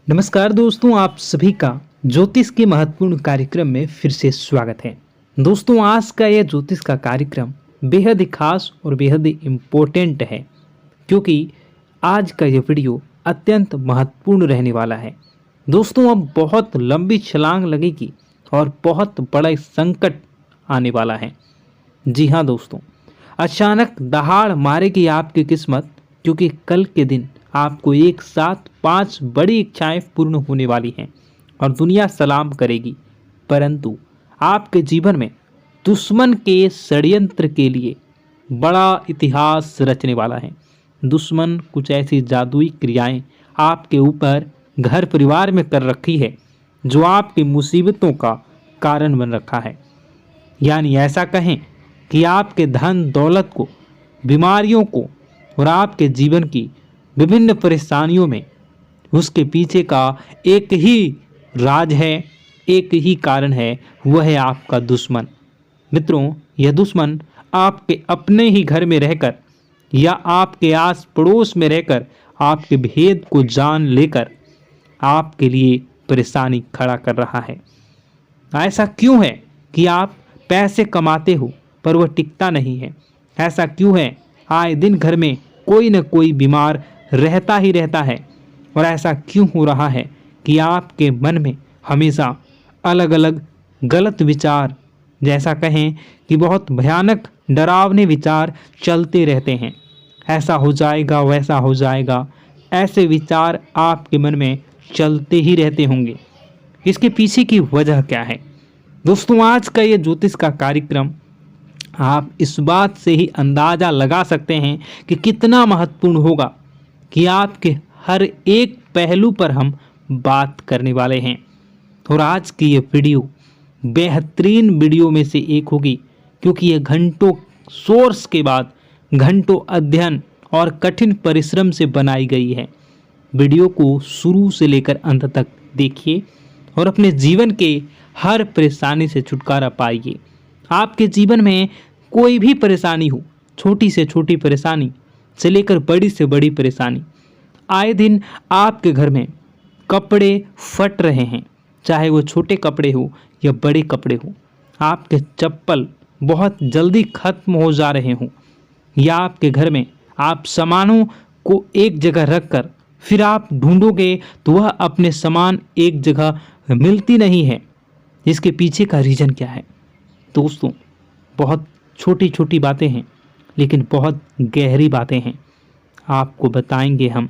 नमस्कार दोस्तों, आप सभी का ज्योतिष के महत्वपूर्ण कार्यक्रम में फिर से स्वागत है। दोस्तों, आज का यह ज्योतिष का कार्यक्रम बेहद ही खास और बेहद ही इम्पोर्टेंट है, क्योंकि आज का यह वीडियो अत्यंत महत्वपूर्ण रहने वाला है। दोस्तों, अब बहुत लंबी छलांग लगेगी और बहुत बड़ा संकट आने वाला है। जी हाँ दोस्तों, अचानक दहाड़ मारेगी आपकी किस्मत, क्योंकि कल के दिन आपको एक साथ 5 बड़ी इच्छाएं पूर्ण होने वाली हैं और दुनिया सलाम करेगी। परंतु आपके जीवन में दुश्मन के षड्यंत्र के लिए बड़ा इतिहास रचने वाला है। दुश्मन कुछ ऐसी जादुई क्रियाएं आपके ऊपर घर परिवार में कर रखी है, जो आपकी मुसीबतों का कारण बन रखा है। यानी ऐसा कहें कि आपके धन दौलत को, बीमारियों को और आपके जीवन की विभिन्न परेशानियों में उसके पीछे का एक ही राज है, एक ही कारण है, वह है आपका दुश्मन। मित्रों, यह दुश्मन आपके अपने ही घर में रहकर या आपके आस पड़ोस में रहकर आपके भेद को जान लेकर आपके लिए परेशानी खड़ा कर रहा है। ऐसा क्यों है कि आप पैसे कमाते हो पर वह टिकता नहीं है? ऐसा क्यों है आए दिन घर में कोई न कोई बीमार रहता ही रहता है? और ऐसा क्यों हो रहा है कि आपके मन में हमेशा अलग अलग गलत विचार, जैसा कहें कि बहुत भयानक डरावने विचार चलते रहते हैं? ऐसा हो जाएगा, वैसा हो जाएगा, ऐसे विचार आपके मन में चलते ही रहते होंगे। इसके पीछे की वजह क्या है? दोस्तों, आज का ये ज्योतिष का कार्यक्रम आप इस बात से ही अंदाज़ा लगा सकते हैं कि कितना महत्वपूर्ण होगा, कि आपके हर एक पहलू पर हम बात करने वाले हैं। और आज की ये वीडियो बेहतरीन वीडियो में से एक होगी, क्योंकि ये घंटों सोर्स के बाद घंटों अध्ययन और कठिन परिश्रम से बनाई गई है। वीडियो को शुरू से लेकर अंत तक देखिए और अपने जीवन के हर परेशानी से छुटकारा पाइए। आपके जीवन में कोई भी परेशानी हो, छोटी से छोटी परेशानी से लेकर बड़ी से बड़ी परेशानी, आए दिन आपके घर में कपड़े फट रहे हैं, चाहे वो छोटे कपड़े हो या बड़े कपड़े हो। आपके चप्पल बहुत जल्दी खत्म हो जा रहे हों, या आपके घर में आप सामानों को एक जगह रखकर फिर आप ढूंढोगे तो वह अपने सामान एक जगह मिलती नहीं है। इसके पीछे का रीज़न क्या है? दोस्तों, बहुत छोटी छोटी बातें हैं, लेकिन बहुत गहरी बातें हैं। आपको बताएंगे हम।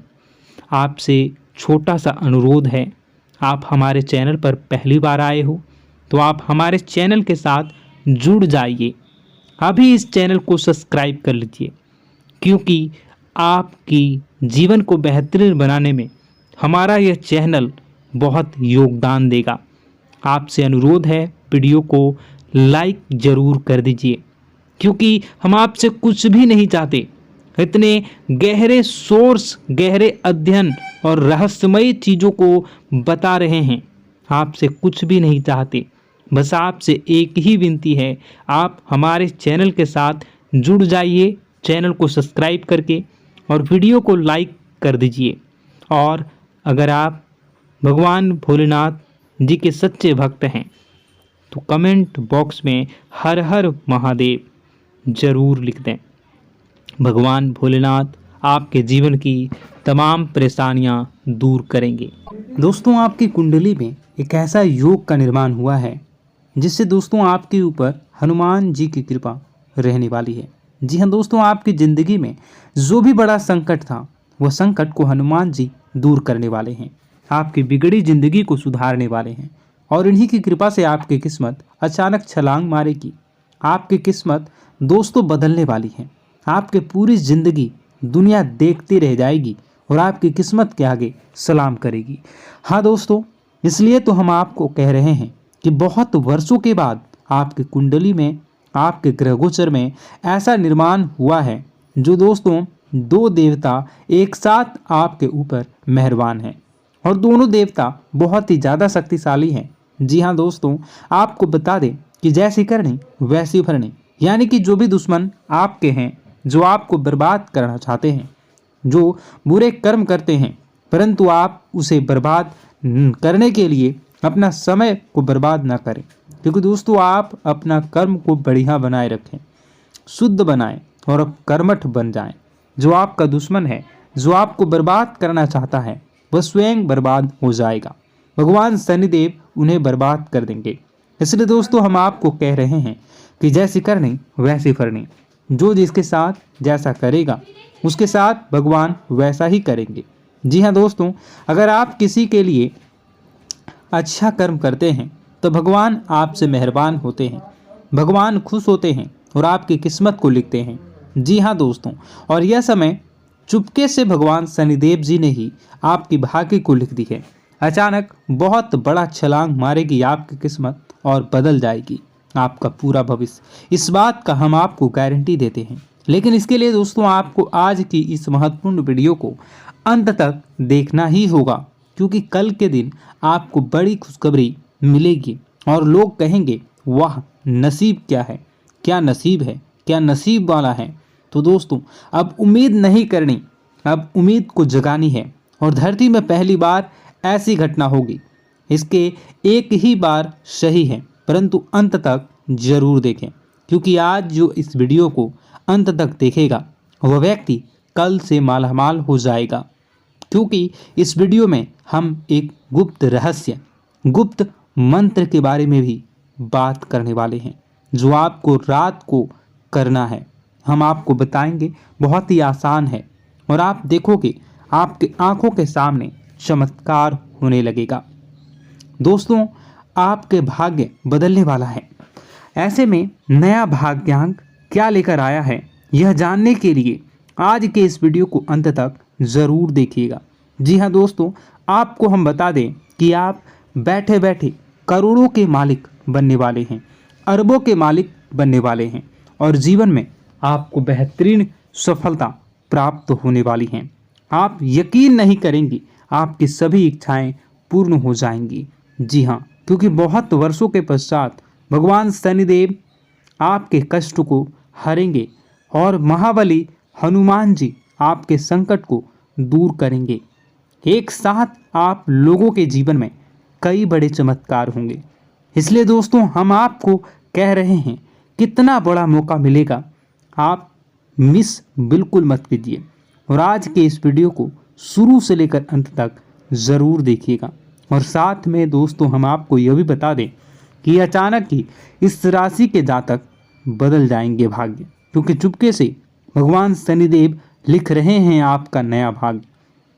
आपसे छोटा सा अनुरोध है, आप हमारे चैनल पर पहली बार आए हो तो आप हमारे चैनल के साथ जुड़ जाइए। अभी इस चैनल को सब्सक्राइब कर लीजिए, क्योंकि आपकी जीवन को बेहतरीन बनाने में हमारा यह चैनल बहुत योगदान देगा। आपसे अनुरोध है, वीडियो को लाइक ज़रूर कर दीजिए, क्योंकि हम आपसे कुछ भी नहीं चाहते। इतने गहरे सोर्स, गहरे अध्ययन और रहस्यमयी चीज़ों को बता रहे हैं, आपसे कुछ भी नहीं चाहते। बस आपसे एक ही विनती है, आप हमारे चैनल के साथ जुड़ जाइए, चैनल को सब्सक्राइब करके, और वीडियो को लाइक कर दीजिए। और अगर आप भगवान भोलेनाथ जी के सच्चे भक्त हैं तो कमेंट बॉक्स में हर हर महादेव ज़रूर लिख दें। भगवान भोलेनाथ आपके जीवन की तमाम परेशानियां दूर करेंगे। दोस्तों, आपकी कुंडली में एक ऐसा योग का निर्माण हुआ है, जिससे दोस्तों आपके ऊपर हनुमान जी की कृपा रहने वाली है। जी हाँ दोस्तों, आपकी ज़िंदगी में जो भी बड़ा संकट था, वह संकट को हनुमान जी दूर करने वाले हैं, आपकी बिगड़ी ज़िंदगी को सुधारने वाले हैं। और इन्हीं की कृपा से आपकी किस्मत अचानक छलांग मारेगी। आपकी किस्मत दोस्तों बदलने वाली है। आपके पूरी ज़िंदगी दुनिया देखती रह जाएगी और आपकी किस्मत के आगे सलाम करेगी। हाँ दोस्तों, इसलिए तो हम आपको कह रहे हैं कि बहुत वर्षों के बाद आपकी कुंडली में, आपके ग्रहगोचर में ऐसा निर्माण हुआ है, जो दोस्तों 2 देवता एक साथ आपके ऊपर मेहरबान हैं, और दोनों देवता बहुत ही ज़्यादा शक्तिशाली हैं। जी हाँ दोस्तों, आपको बता दें कि जैसी करनी वैसी भरनी, यानी कि जो भी दुश्मन आपके हैं, जो आपको बर्बाद करना चाहते हैं, जो बुरे कर्म करते हैं, परंतु आप उसे बर्बाद करने के लिए अपना समय को बर्बाद ना करें, क्योंकि दोस्तों आप अपना कर्म को बढ़िया बनाए रखें, शुद्ध बनाएं और अब कर्मठ बन जाएं। जो आपका दुश्मन है, जो आपको बर्बाद करना चाहता है, वह स्वयं बर्बाद हो जाएगा। भगवान शनिदेव उन्हें बर्बाद कर देंगे। इसलिए दोस्तों हम आपको कह रहे हैं कि जैसी करनी वैसी फरनी। जो जिसके साथ जैसा करेगा उसके साथ भगवान वैसा ही करेंगे। जी हाँ दोस्तों, अगर आप किसी के लिए अच्छा कर्म करते हैं तो भगवान आपसे मेहरबान होते हैं, भगवान खुश होते हैं और आपकी किस्मत को लिखते हैं। जी हाँ दोस्तों, और यह समय चुपके से भगवान शनिदेव जी ने ही आपकी भाग्य को लिख दी है। अचानक बहुत बड़ा छलांग मारेगी आपकी किस्मत और बदल जाएगी आपका पूरा भविष्य। इस बात का हम आपको गारंटी देते हैं। लेकिन इसके लिए दोस्तों आपको आज की इस महत्वपूर्ण वीडियो को अंत तक देखना ही होगा, क्योंकि कल के दिन आपको बड़ी खुशखबरी मिलेगी और लोग कहेंगे वाह नसीब क्या है, क्या नसीब है, क्या नसीब वाला है। तो दोस्तों अब उम्मीद नहीं करनी, अब उम्मीद को जगानी है। और धरती में पहली बार ऐसी घटना होगी। इसके एक ही बार सही है, परंतु अंत तक जरूर देखें, क्योंकि आज जो इस वीडियो को अंत तक देखेगा वह व्यक्ति कल से मालामाल हो जाएगा। क्योंकि इस वीडियो में हम एक गुप्त रहस्य, गुप्त मंत्र के बारे में भी बात करने वाले हैं, जो आपको रात को करना है। हम आपको बताएंगे, बहुत ही आसान है और आप देखोगे आपके आंखों के सामने चमत्कार होने लगेगा। दोस्तों आपके भाग्य बदलने वाला है। ऐसे में नया भाग्यांक क्या लेकर आया है, यह जानने के लिए आज के इस वीडियो को अंत तक ज़रूर देखिएगा। जी हाँ दोस्तों, आपको हम बता दें कि आप बैठे बैठे करोड़ों के मालिक बनने वाले हैं, अरबों के मालिक बनने वाले हैं और जीवन में आपको बेहतरीन सफलता प्राप्त होने वाली हैं। आप यकीन नहीं करेंगे, आपकी सभी इच्छाएं पूर्ण हो जाएंगी। जी हाँ, क्योंकि बहुत वर्षों के पश्चात भगवान शनिदेव आपके कष्ट को हरेंगे और महाबली हनुमान जी आपके संकट को दूर करेंगे। एक साथ आप लोगों के जीवन में कई बड़े चमत्कार होंगे। इसलिए दोस्तों हम आपको कह रहे हैं, कितना बड़ा मौका मिलेगा, आप मिस बिल्कुल मत कीजिए और आज के इस वीडियो को शुरू से लेकर अंत तक ज़रूर देखिएगा। और साथ में दोस्तों हम आपको यह भी बता दें कि अचानक ही इस राशि के जातक बदल जाएंगे भाग्य, क्योंकि चुपके से भगवान शनिदेव लिख रहे हैं आपका नया भाग्य।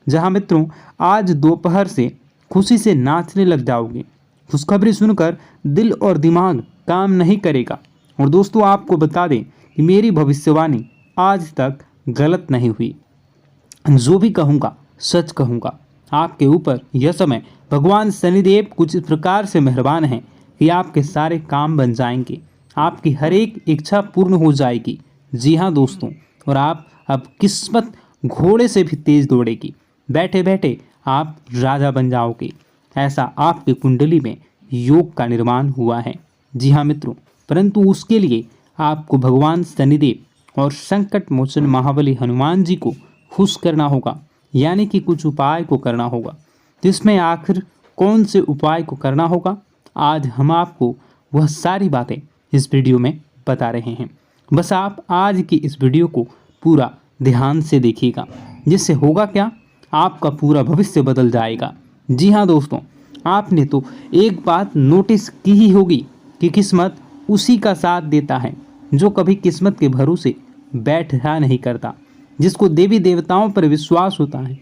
जहां मित्रों आज दोपहर से खुशी से नाचने लग जाओगे। खुशखबरी सुनकर दिल और दिमाग काम नहीं करेगा। और दोस्तों आपको बता दें कि मेरी भविष्यवाणी आज तक गलत नहीं हुई। जो भी कहूँगा सच कहूँगा। आपके ऊपर यह समय भगवान शनिदेव कुछ इस प्रकार से मेहरबान हैं कि आपके सारे काम बन जाएंगे, आपकी हर एक इच्छा पूर्ण हो जाएगी। जी हाँ दोस्तों, और आप अब किस्मत घोड़े से भी तेज दौड़ेगी। बैठे बैठे आप राजा बन जाओगे, ऐसा आपकी कुंडली में योग का निर्माण हुआ है। जी हाँ मित्रों, परंतु उसके लिए आपको भगवान शनिदेव और संकट मोचन महाबली हनुमान जी को खुश करना होगा, यानी कि कुछ उपाय को करना होगा। तो इसमें आखिर कौन से उपाय को करना होगा, आज हम आपको वह सारी बातें इस वीडियो में बता रहे हैं। बस आप आज की इस वीडियो को पूरा ध्यान से देखिएगा, जिससे होगा क्या, आपका पूरा भविष्य बदल जाएगा। जी हाँ दोस्तों, आपने तो एक बात नोटिस की ही होगी कि किस्मत उसी का साथ देता है जो कभी किस्मत के भरोसे बैठा नहीं करता, जिसको देवी देवताओं पर विश्वास होता है,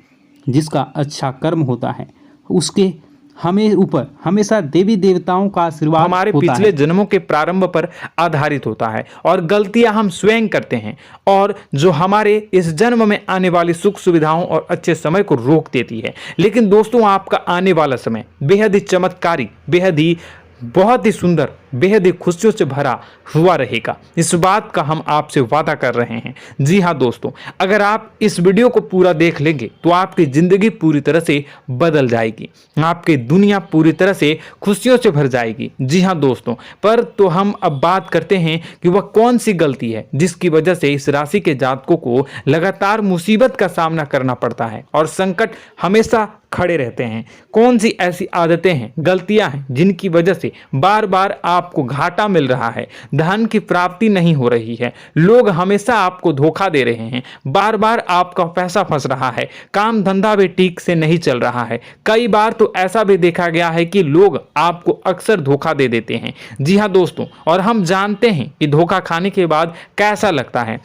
जिसका अच्छा कर्म होता है, उसके हमें ऊपर हमेशा देवी देवताओं का आशीर्वाद हमारे पिछले जन्मों के प्रारंभ पर आधारित होता है और गलतियां हम स्वयं करते हैं, और जो हमारे इस जन्म में आने वाली सुख सुविधाओं और अच्छे समय को रोक देती है। लेकिन दोस्तों आपका आने वाला समय बेहद ही चमत्कारी, बेहद ही बहुत ही सुंदर, बेहद ही खुशियों से भरा हुआ रहेगा। इस बात का हम आपसे वादा कर रहे हैं। जी हाँ दोस्तों, अगर आप इस वीडियो को पूरा देख लेंगे तो आपकी ज़िंदगी पूरी तरह से बदल जाएगी, आपकी दुनिया पूरी तरह से खुशियों से भर जाएगी। जी हाँ दोस्तों, पर तो हम अब बात करते हैं कि वह कौन सी गलती है जिसकी वजह से इस राशि के जातकों को लगातार मुसीबत का सामना करना पड़ता है और संकट हमेशा खड़े रहते हैं। कौन सी ऐसी आदतें हैं, गलतियां हैं जिनकी वजह से बार बार आपको घाटा मिल रहा है, धन की प्राप्ति नहीं हो रही है, लोग हमेशा आपको धोखा दे रहे हैं, बार बार आपका पैसा फंस रहा है, काम धंधा भी ठीक से नहीं चल रहा है। कई बार तो ऐसा भी देखा गया है कि लोग आपको अक्सर धोखा दे देते हैं। जी हाँ दोस्तों, और हम जानते हैं कि धोखा खाने के बाद कैसा लगता है।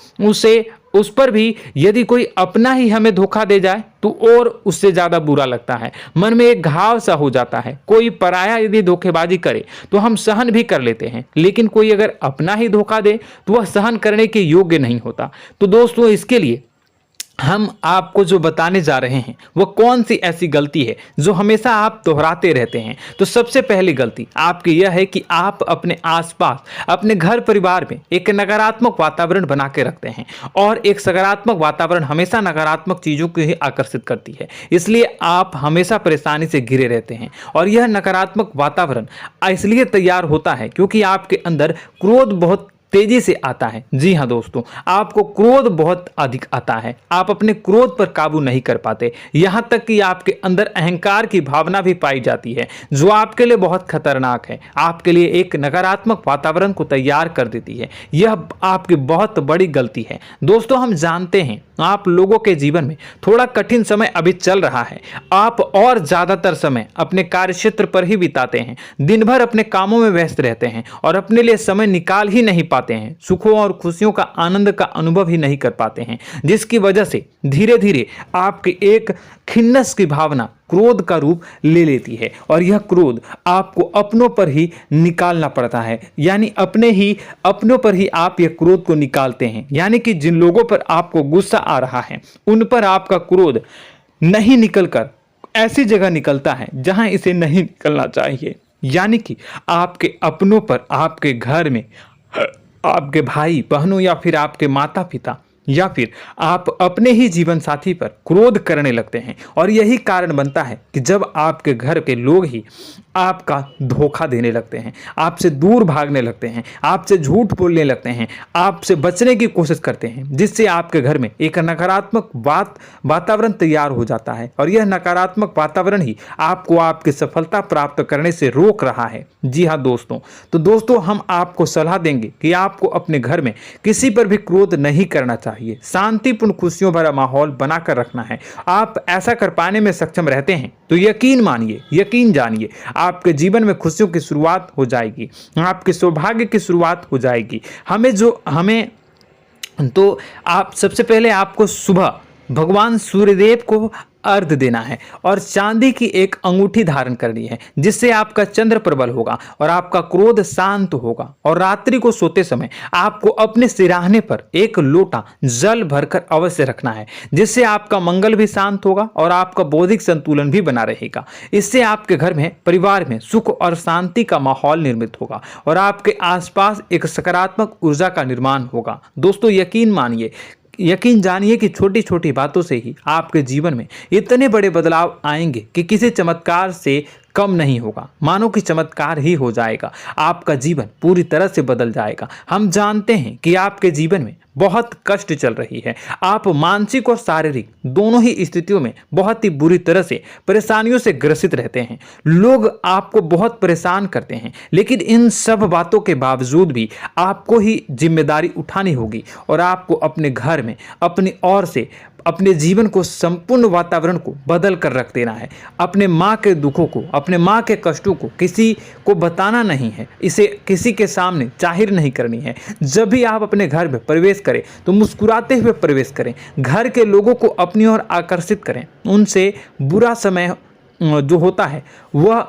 उस पर भी यदि कोई अपना ही हमें धोखा दे जाए तो और उससे ज्यादा बुरा लगता है, मन में एक घाव सा हो जाता है। कोई पराया यदि धोखेबाजी करे तो हम सहन भी कर लेते हैं, लेकिन कोई अगर अपना ही धोखा दे तो वह सहन करने के योग्य नहीं होता। तो दोस्तों, इसके लिए हम आपको जो बताने जा रहे हैं वो कौन सी ऐसी गलती है जो हमेशा आप दोहराते रहते हैं। तो सबसे पहली गलती आपकी यह है कि आप अपने आसपास, अपने घर परिवार में एक नकारात्मक वातावरण बना के रखते हैं, और एक सकारात्मक वातावरण हमेशा नकारात्मक चीज़ों को ही आकर्षित करती है। इसलिए आप हमेशा परेशानी से घिरे रहते हैं, और यह नकारात्मक वातावरण इसलिए तैयार होता है क्योंकि आपके अंदर क्रोध बहुत तेजी से आता है। जी हाँ दोस्तों, आपको क्रोध बहुत अधिक आता है, आप अपने क्रोध पर काबू नहीं कर पाते, यहाँ तक कि आपके अंदर अहंकार की भावना भी पाई जाती है जो आपके लिए बहुत खतरनाक है, आपके लिए एक नकारात्मक वातावरण को तैयार कर देती है। यह आपकी बहुत बड़ी गलती है। दोस्तों, हम जानते हैं आप लोगों के जीवन में थोड़ा कठिन समय अभी चल रहा है, आप और ज़्यादातर समय अपने कार्यक्षेत्र पर ही बिताते हैं, दिन भर अपने कामों में व्यस्त रहते हैं और अपने लिए समय निकाल ही नहीं पाते हैं, सुखों और खुशियों का आनंद का अनुभव ही नहीं कर पाते हैं, जिसकी वजह से धीरे धीरे आपकी एक खिन्नस की भावना क्रोध का रूप ले लेती है, और यह क्रोध आपको अपनों पर ही निकालना पड़ता है। यानी अपनों पर ही आप यह क्रोध को निकालते हैं। यानी कि जिन लोगों पर आपको गुस्सा आ रहा है उन पर आपका क्रोध नहीं निकलकर ऐसी जगह निकलता है जहां इसे नहीं निकलना चाहिए। यानी कि आपके अपनों पर, आपके घर में आपके भाई बहनों या फिर आपके माता पिता या फिर आप अपने ही जीवन साथी पर क्रोध करने लगते हैं, और यही कारण बनता है कि जब आपके घर के लोग ही आपका धोखा देने लगते हैं, आपसे दूर भागने लगते हैं, आपसे झूठ बोलने लगते हैं, आपसे बचने की कोशिश करते हैं, जिससे आपके घर में एक नकारात्मक वातावरण तैयार हो जाता है, और यह नकारात्मक वातावरण ही आपको आपकी सफलता प्राप्त करने से रोक रहा है। जी हाँ दोस्तों, तो दोस्तों, हम आपको सलाह देंगे कि आपको अपने घर में किसी पर भी क्रोध नहीं करना चाहिए, शांतिपूर्ण खुशियों भरा माहौल बनाकर रखना है। आप ऐसा कर पाने में सक्षम रहते हैं तो यकीन मानिए, यकीन जानिए, आपके जीवन में खुशियों की शुरुआत हो जाएगी, आपके सौभाग्य की शुरुआत हो जाएगी। तो आप सबसे पहले आपको सुबह भगवान सूर्यदेव को अर्घ देना है और चांदी की एक अंगूठी धारण करनी है, जिससे आपका चंद्र प्रबल होगा और आपका क्रोध शांत होगा। और रात्रि को सोते समय आपको अपने सिरहाने पर एक लोटा जल भरकर अवश्य रखना है, जिससे आपका मंगल भी शांत होगा और आपका बौद्धिक संतुलन भी बना रहेगा। इससे आपके घर में, परिवार में सुख और शांति का माहौल निर्मित होगा और आपके आसपास एक सकारात्मक ऊर्जा का निर्माण होगा। दोस्तों, यकीन जानिए कि छोटी छोटी बातों से ही आपके जीवन में इतने बड़े बदलाव आएंगे कि किसी चमत्कार से कम नहीं होगा, मानो कि चमत्कार ही हो जाएगा। आपका जीवन पूरी तरह से बदल जाएगा। हम जानते हैं कि आपके जीवन में बहुत कष्ट चल रही है, आप मानसिक और शारीरिक दोनों ही स्थितियों में बहुत ही बुरी तरह से परेशानियों से ग्रसित रहते हैं। लोग आपको बहुत परेशान करते हैं, लेकिन इन सब बातों के बावजूद भी आपको ही जिम्मेदारी उठानी होगी और आपको अपने घर में अपनी ओर से अपने जीवन को, संपूर्ण वातावरण को बदल कर रख देना है। अपने माँ के दुखों को, अपने माँ के कष्टों को किसी को बताना नहीं है, इसे किसी के सामने जाहिर नहीं करनी है। जब भी आप अपने घर में प्रवेश करें तो मुस्कुराते हुए प्रवेश करें, घर के लोगों को अपनी ओर आकर्षित करें, उनसे बुरा समय जो होता है वह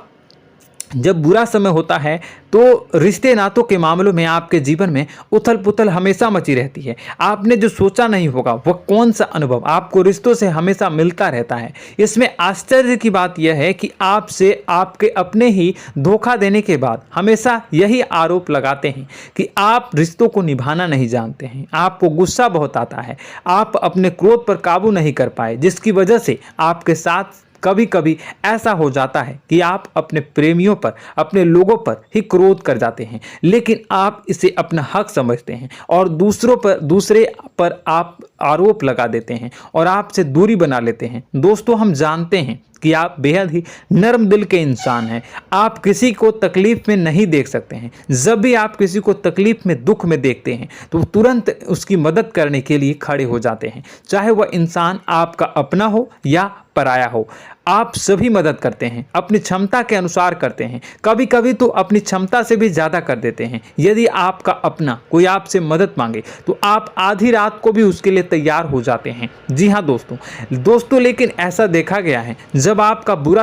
जब बुरा समय होता है तो रिश्ते नातों के मामलों में आपके जीवन में उथल पुथल हमेशा मची रहती है। आपने जो सोचा नहीं होगा वह कौन सा अनुभव आपको रिश्तों से हमेशा मिलता रहता है। इसमें आश्चर्य की बात यह है कि आपसे आपके अपने ही धोखा देने के बाद हमेशा यही आरोप लगाते हैं कि आप रिश्तों को निभाना नहीं जानते हैं, आपको गुस्सा बहुत आता है, आप अपने क्रोध पर काबू नहीं कर पाए, जिसकी वजह से आपके साथ कभी कभी ऐसा हो जाता है कि आप अपने प्रेमियों पर, अपने लोगों पर ही क्रोध कर जाते हैं, लेकिन आप इसे अपना हक समझते हैं और दूसरे पर आप आरोप लगा देते हैं और आपसे दूरी बना लेते हैं। दोस्तों, हम जानते हैं कि आप बेहद ही नर्म दिल के इंसान हैं। आप किसी को तकलीफ में नहीं देख सकते हैं। जब भी आप किसी को तकलीफ में, दुख में देखते हैं तो तुरंत उसकी मदद करने के लिए खड़े हो जाते हैं, चाहे वह इंसान आपका अपना हो या पराया हो। आप सभी मदद करते हैं, अपनी क्षमता के अनुसार करते हैं, कभी कभी तो अपनी क्षमता से भी ज़्यादा कर देते हैं। यदि आपका अपना कोई आपसे मदद मांगे तो आप आधी रात को भी उसके लिए तैयार हो जाते हैं। जी हाँ दोस्तों, लेकिन ऐसा देखा गया है जब आपका बुरा